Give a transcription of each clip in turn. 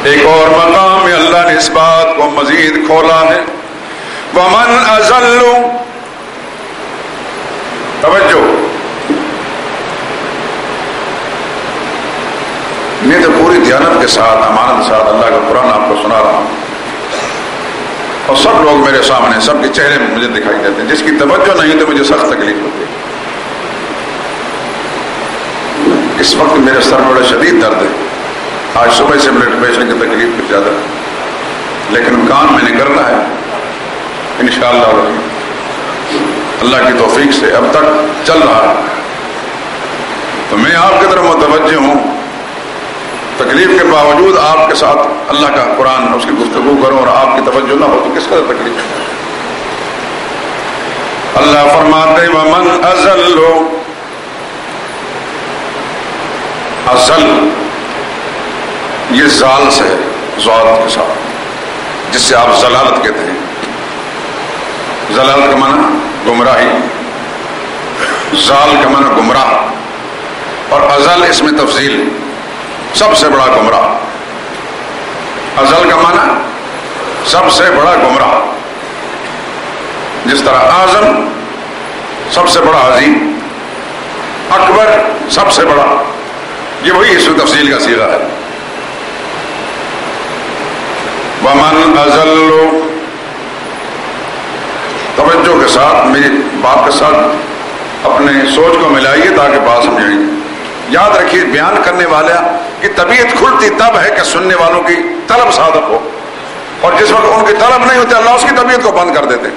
ایک اور مقام میں اللہ نے اس بات کو مزید کھولا ہے، وَمَنْ أَضَلُّ، توجہ، میں تو پوری دیانت کے ساتھ، امانت کے ساتھ اللہ کا قرآن آپ کو سنا رہا ہوں، اور سب لوگ میرے سامنے، سب کے چہرے مجھے دکھائی دیتے ہیں، جس کی توجہ نہیں تو مجھے سخت تکلیف ہوتی ہے۔ اس وقت میرے سر میں بڑا شدید درد ہے، آج صبح سے بلڈ پریشر کی تکلیف کچھ زیادہ ہے، لیکن کام میں نے کرنا ہے انشاءاللہ، اللہ کی توفیق سے اب تک چل رہا ہے۔ تو میں آپ کی طرف متوجہ ہوں، تکلیف کے باوجود آپ کے ساتھ اللہ کا قرآن اس کی گفتگو کروں اور آپ کی توجہ نہ ہو تو کس قدر تکلیف ہے۔ اللہ فرماتے وَمَنْ أَضَلُّ، اصل یہ زال سے ہے، ضاد کے ساتھ، جس سے آپ ضلالت کہتے ہیں۔ ضلالت کا معنی گمراہی، زال کا معنی گمراہ، اور ازل اس میں تفضیل، سب سے بڑا گمراہ۔ ازل کا معنی سب سے بڑا گمراہ، جس طرح اعظم سب سے بڑا عظیم، اکبر سب سے بڑا، یہ وہی اس میں تفصیل کا صیغہ ہے۔ وَمَنْ أَضَلُّ، توجہ کے ساتھ میری بات کے ساتھ اپنے سوچ کو ملائیے تاکہ بات سمجھیں۔ یاد رکھیے بیان کرنے والا کی طبیعت کھلتی تب ہے کہ سننے والوں کی طلب صادق ہو، اور جس وقت ان کی طلب نہیں ہوتی اللہ اس کی طبیعت کو بند کر دیتے۔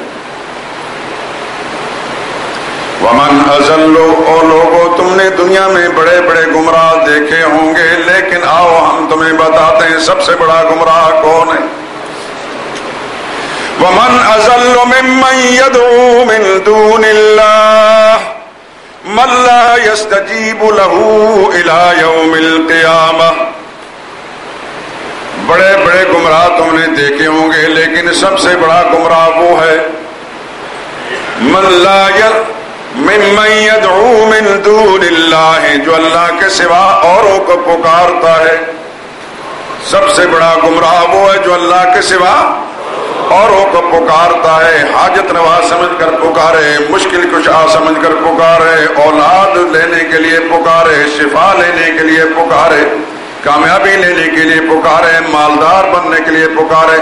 وَمَنْ أَضَلُّ، او لوگو تم نے دنیا میں بڑے بڑے گمراہ دیکھے ہوں گے، لیکن آؤ ہم تمہیں بتاتے ہیں سب سے بڑا گمراہ کون ہے۔ وَمَنْ أَضَلُّ مِمَّنْ يَدْعُو مِنْ دُونِ اللَّهِ مَنْ لَا يَسْتَجِيبُ لَهُ إِلَى يَوْمِ الْقِيَامَةِ، بڑے بڑے گمراہ تم نے دیکھے ہوں گے، لیکن سب سے بڑا گمراہ وہ ہے مِمَّنْ يَدْعُو مِنْ دُونِ اللَّهِ، جو اللہ کے سوا اوروں کو پکارتا ہے۔ سب سے بڑا گمراہ وہ ہے جو اللہ کے سوا اوروں کو پکارتا ہے، حاجت روا سمجھ کر پکارے، مشکل کشا سمجھ کر پکارے، اولاد لینے کے لیے پکارے، شفا لینے کے لیے پکارے، کامیابی لینے کے لیے پکارے، مالدار بننے کے لیے پکارے۔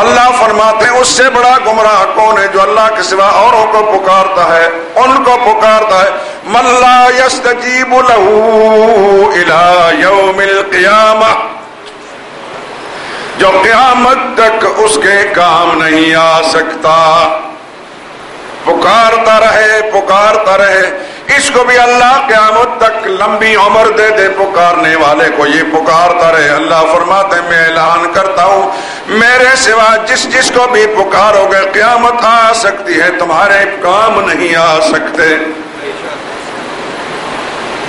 اللہ فرماتے ہیں اس سے بڑا گمراہ کون ہے جو اللہ کے سوا اوروں کو پکارتا ہے، ان کو پکارتا ہے مَن لَا يَسْتَجِيبُ لَهُ إِلَى يَوْمِ الْقِيَامَةِ، جو قیامت تک اس کے کام نہیں آ سکتا۔ پکارتا رہے پکارتا رہے، اس کو بھی اللہ قیامت تک لمبی عمر دے دے پکارنے والے کو، یہ پکارتا رہے۔ اللہ فرماتے ہیں میں اعلان کرتا ہوں میرے سوا جس جس کو بھی پکارو گے قیامت آ سکتی ہے، تمہارے کام نہیں آ سکتے۔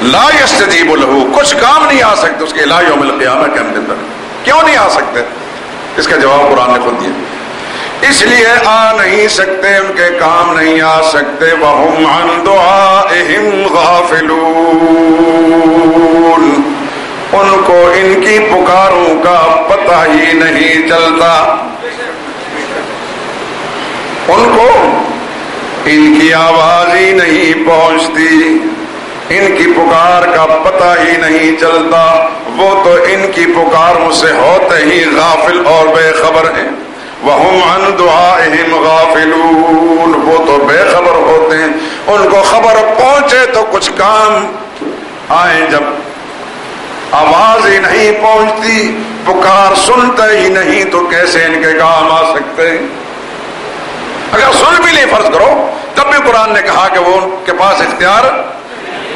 لا یستجیب لہ، کچھ کام نہیں آ سکتے اس کے الی یوم القیامہ کے اندر۔ کیوں نہیں آ سکتے؟ اس کا جواب قرآن نے خود دیا، اس لیے آ نہیں سکتے، ان کے کام نہیں آ سکتے۔ وَهُمْ عَنْ دُعَائِهِمْ غَافِلُونَ، ان کو ان کی پکاروں کا پتہ ہی نہیں چلتا، ان کو ان کی آواز ہی نہیں پہنچتی، ان کی پکار کا پتہ ہی نہیں چلتا، وہ تو ان کی پکاروں سے ہوتے ہی غافل اور بے خبر ہیں۔ وَهُمْ عَنْ دُعَائِهِمْ غَافِلُونَ، وہ تو بے خبر ہوتے ہیں، ان کو خبر پہنچے تو کچھ کام آئے، جب آواز ہی نہیں پہنچتی، پکار سنتے ہی نہیں تو کیسے ان کے کام آ سکتے ہیں؟ اگر سن بھی لیں فرض کرو تب بھی قرآن نے کہا کہ وہ ان کے پاس اختیار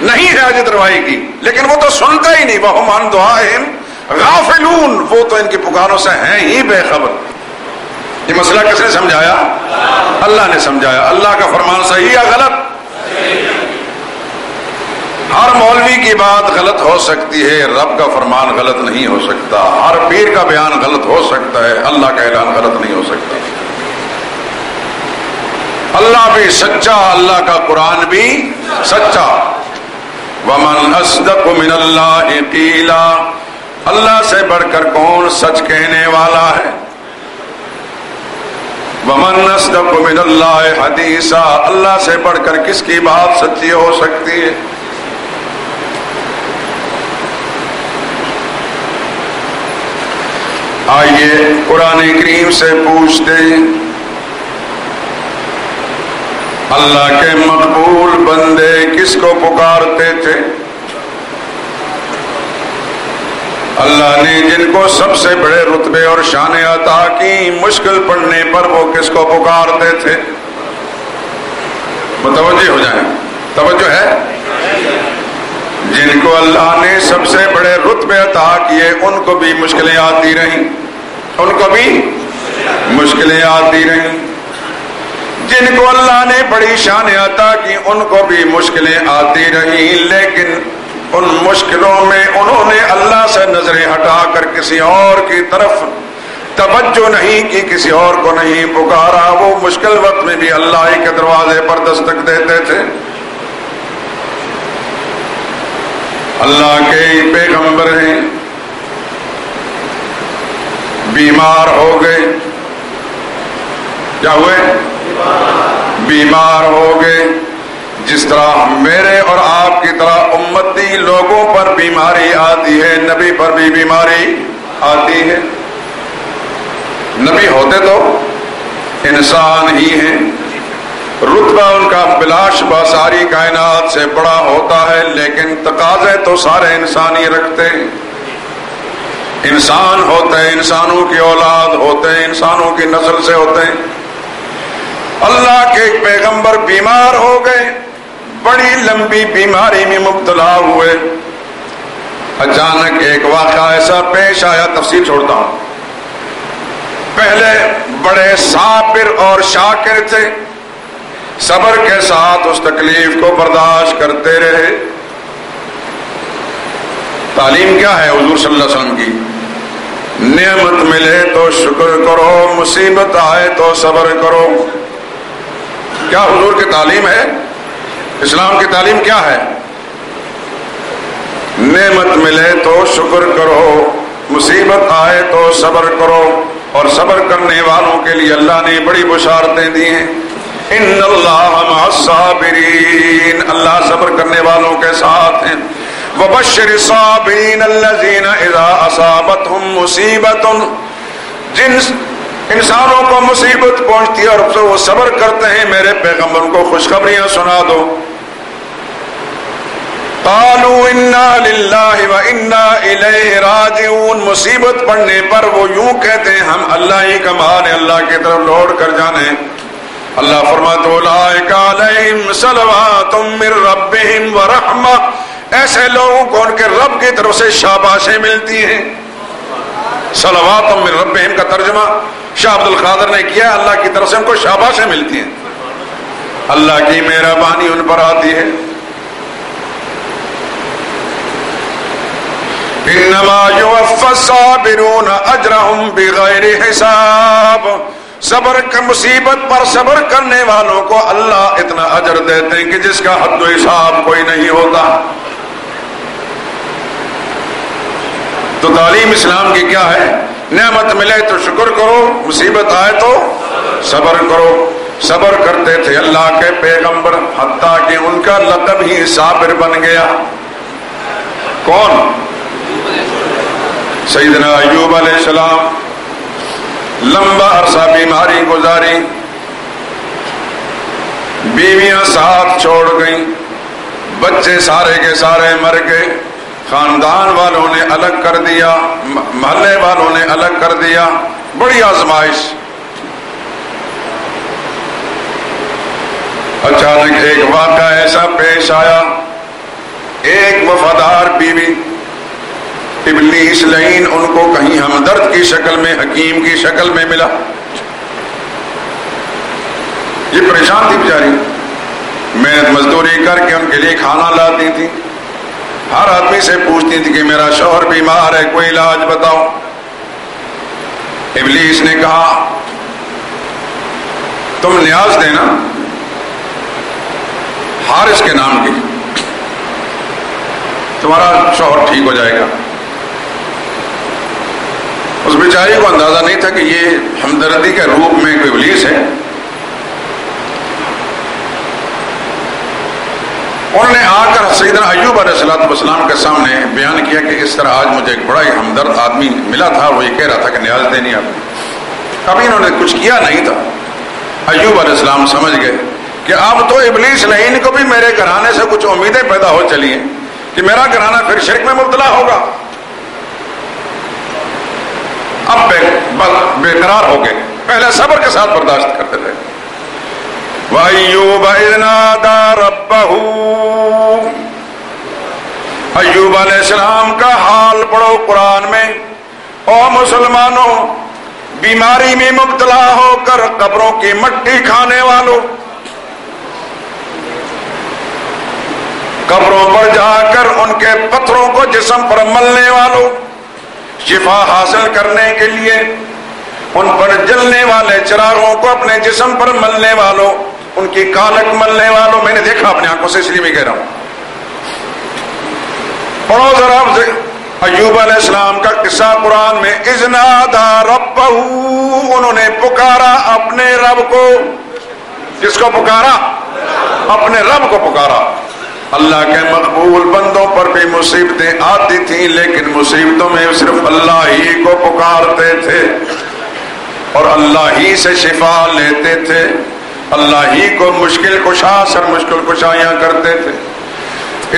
نہیں ہے حاجت روائی کی، لیکن وہ تو سنتا ہی نہیں۔ وَهُمْ عَنْ دُعَائِهِمْ غَافِلُونَ، وہ تو ان کی پکاروں سے ہیں ہی بے خبر۔ یہ مسئلہ کس نے سمجھایا؟ اللہ نے سمجھایا۔ اللہ کا فرمان صحیح یا غلط؟ ہر مولوی کی بات غلط ہو سکتی ہے، رب کا فرمان غلط نہیں ہو سکتا، ہر پیر کا بیان غلط ہو سکتا ہے، اللہ کا اعلان غلط نہیں ہو سکتا۔ اللہ بھی سچا، اللہ کا قرآن بھی سچا۔ وَمَنْ أَصْدَقُ مِنَ اللَّهِ قِيلًا، اللہ سے بڑھ کر کون سچ کہنے والا ہے؟ وَمَنْ أَصْدَقُ مِنَ اللَّهِ حَدِيثًا، اللہ سے بڑھ کر کس کی بات سچی ہو سکتی ہے؟ آئیے قرآن کریم سے پوچھتے ہیں، اللہ کے مقبول بندے کس کو پکارتے تھے؟ اللہ نے جن کو سب سے بڑے رتبے اور شان عطا کی، مشکل پڑنے پر وہ کس کو پکارتے تھے؟ متوجہ ہو جائیں، توجہ ہے؟ جن کو اللہ نے سب سے بڑے رتبے عطا کیے ان کو بھی مشکلیں آتی رہیں، ان کو بھی مشکلیں آتی رہیں۔ جن کو اللہ نے بڑی شان عطا کی ان کو بھی مشکلیں آتی رہیں، لیکن ان مشکلوں میں انہوں نے اللہ سے نظریں ہٹا کر کسی اور کی طرف توجہ نہیں کی، کسی اور کو نہیں پکارا۔ وہ مشکل وقت میں بھی اللہ ہی کے دروازے پر دستک دیتے تھے۔ اللہ کے پیغمبر ہیں، بیمار ہو گئے، کیا ہوئے؟ بیمار ہو گئے۔ جس طرح میرے اور آپ کی طرح امتی لوگوں پر بیماری آتی ہے، نبی پر بھی بیماری آتی ہے۔ نبی ہوتے تو انسان ہی ہیں، رتبہ ان کا بلا شبہ ساری کائنات سے بڑا ہوتا ہے، لیکن تقاضے تو سارے انسان ہی رکھتے ہیں۔ انسان ہوتے ہیں، انسانوں کی اولاد ہوتے ہیں، انسانوں کی نسل سے ہوتے ہیں۔ اللہ کے ایک پیغمبر بیمار ہو گئے، بڑی لمبی بیماری میں مبتلا ہوئے۔ اچانک ایک واقعہ ایسا پیش آیا، تفصیل چھوڑتا ہوں۔ پہلے بڑے صابر اور شاکر تھے، صبر کے ساتھ اس تکلیف کو برداشت کرتے رہے۔ تعلیم کیا ہے حضور صلی اللہ علیہ وسلم کی؟ نعمت ملے تو شکر کرو، مصیبت آئے تو صبر کرو۔ کیا حضور کی تعلیم ہے؟ اسلام کی تعلیم کیا ہے؟ نعمت ملے تو شکر کرو، مصیبت آئے تو صبر کرو، اور صبر کرنے والوں کے لیے اللہ نے بڑی بشارتیں دی ہیں۔ ان اللہ مع الصابرین، اللہ صبر کرنے والوں کے ساتھ ہیں۔ وبشر الصابرین الذین اذا اصابتهم مصیبۃ، جن انسانوں کو مصیبت پہنچتی ہے اور وہ صبر کرتے ہیں، میرے پیغمبر کو خوشخبریاں سنا دو۔ قالوا انا للہ وانا الیہ راجعون، مصیبت پڑنے پر وہ یوں کہتے ہیں ہم اللہ ہی کا مان ہے، اللہ کی طرف لوٹ کر جانے۔ اللہ فرماتا ہے اولئک علیہم صلوات من ربہم ورحمہ، ایسے لوگوں کو ان کے رب کی طرف سے شاباشیں ملتی ہیں۔ صلوات من ربہم کا ترجمہ شاہ عبد القادر نے کیا، اللہ کی طرف سے ان کو شاباشیں ملتی ہیں، اللہ کی مہربانی ان پر آتی ہے۔ انما یوفی الصابرون اجرهم بغیر حساب، صبر کا مصیبت پر صبر کرنے والوں کو اللہ اتنا اجر دیتے ہیں کہ جس کا حد و حساب کوئی نہیں ہوتا۔ تو تعلیم اسلام کی کیا ہے؟ نعمت ملے تو شکر کرو، مصیبت آئے تو صبر کرو۔ صبر کرتے تھے اللہ کے پیغمبر، حتیٰ کہ ان کا لقب ہی صابر بن گیا۔ کون؟ سیدنا ایوب علیہ السلام، لمبا عرصہ بیماری گزاری، بیویاں ساتھ چھوڑ گئیں، بچے سارے کے سارے مر گئے، خاندان والوں نے الگ کر دیا، محلے والوں نے الگ کر دیا، بڑی آزمائش۔ اچانک ایک واقعہ ایسا پیش آیا، ایک وفادار بیوی، ابلیس لعین ان کو کہیں ہمدرد کی شکل میں، حکیم کی شکل میں ملا۔ یہ پریشان تھی بیچاری، محنت مزدوری کر کے ان کے لیے کھانا لاتی تھی، ہر آدمی سے پوچھتی تھی کہ میرا شوہر بیمار ہے، کوئی علاج بتاؤ۔ ابلیس نے کہا تم نیاز دینا حارث کے نام کی، تمہارا شوہر ٹھیک ہو جائے گا۔ بیچاری کو اندازہ نہیں تھا کہ یہ ہمدردی کے روپ میں کوئی ابلیس ہے. انہوں نے آ کر سیدنا ایوب علیہ السلام کے سامنے بیان کیا کہ اس طرح آج مجھے ایک بڑا ہی ہمدرد آدمی ملا تھا, وہ یہ کہہ رہا تھا کہ نیاز دینی آپ نے. کبھی انہوں نے کچھ کیا نہیں تھا. ایوب علیہ السلام سمجھ گئے کہ اب تو ابلیس نہیں, ان کو بھی میرے گھرانے سے کچھ امیدیں پیدا ہو چلی ہیں کہ میرا گھرانہ پھر شرک میں مبتلا ہوگا. اب بے قرار ہو گئے. پہلے صبر کے ساتھ برداشت کرتے تھے. وَأَيُّوبَ إِذْ نَادَىٰ رَبَّهُ, ایوب علیہ السلام کا حال پڑھو قرآن میں. او مسلمانوں, بیماری میں مبتلا ہو کر قبروں کی مٹی کھانے والوں, قبروں پر جا کر ان کے پتھروں کو جسم پر ملنے والوں, شفا حاصل کرنے کے لیے ان پر جلنے والے چراغوں کو اپنے جسم پر ملنے والوں, ان کی کالک ملنے والوں, میں نے دیکھا اپنی آنکھوں سے, اس لیے میں کہہ رہا ہوں. پڑھو ذرا ایوب علیہ السلام کا قصہ قرآن میں. اذ نادى ربه, انہوں نے پکارا اپنے رب کو. کس کو پکارا؟ اپنے رب کو پکارا. اللہ کے مقبول بندوں پر بھی مصیبتیں آتی تھیں, لیکن مصیبتوں میں صرف اللہ ہی کو پکارتے تھے اور اللہ ہی سے شفا لیتے تھے. اللہ ہی کو مشکل کشا سر مشکل کشایاں کرتے تھے.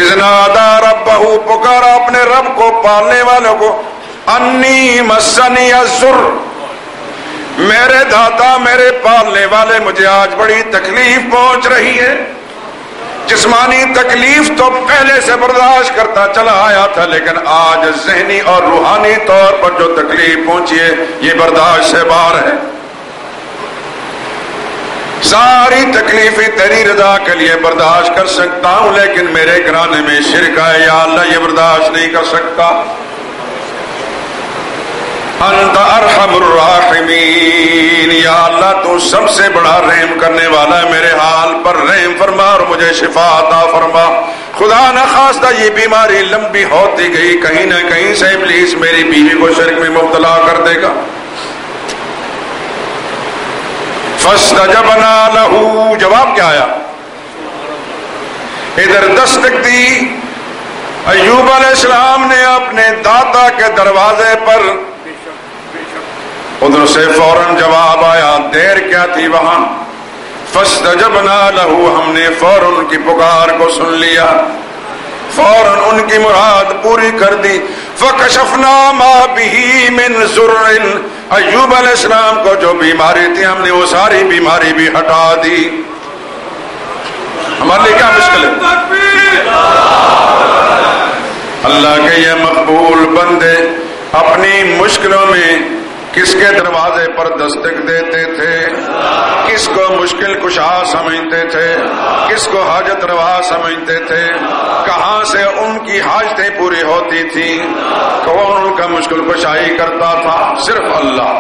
اذ نادى ربه, پکارا اپنے رب کو, پالنے والوں کو. انی مسنی الضر, میرے داتا میرے پالنے والے مجھے آج بڑی تکلیف پہنچ رہی ہے. جسمانی تکلیف تو پہلے سے برداشت کرتا چلا آیا تھا, لیکن آج ذہنی اور روحانی طور پر جو تکلیف پہنچی ہے یہ برداشت سے باہر ہے. ساری تکلیفیں تیری رضا کے لیے برداشت کر سکتا ہوں, لیکن میرے گھرانے میں شرک ہے, یا اللہ یہ برداشت نہیں کر سکتا. انت ارحم الراحمین, یا اللہ تو سب سے بڑا رحم کرنے والا ہے, میرے حال پر رحم فرما اور مجھے شفا عطا فرما. خدا نخواستہ یہ بیماری لمبی ہوتی گئی, کہیں نہ کہیں سے ابلیس میری بیوی کو شرک میں مبتلا کر دے گا. فاستجبنا له, جواب کیا آیا؟ ادھر دستک دی. ایوب علیہ السلام نے اپنے داتا کے دروازے پر, ادھر سے فوراً جواب آیا. دیر کیا تھی وہاں؟ فاستجبنا له, ہم نے فوراً ان کی پکار کو سن لیا, فوراً ان کی مراد پوری کر دی. فَكَشَفْنَا مَا بِهِ مِنْ ضُرٍّ, ایوب علیہ السلام کو جو بیماری تھی ہم نے وہ ساری بیماری بھی ہٹا دی. ہمارے لیے کیا مشکل ہے؟ اللہ کے یہ مقبول بندے اپنی مشکلوں میں کس کے دروازے پر دستک دیتے تھے؟ کس کو مشکل کشا سمجھتے تھے؟ کس کو حاجت روا سمجھتے تھے؟ کہاں سے ان کی حاجتیں پوری ہوتی تھیں؟ کون ان کا مشکل کشائی کرتا تھا؟ صرف اللہ.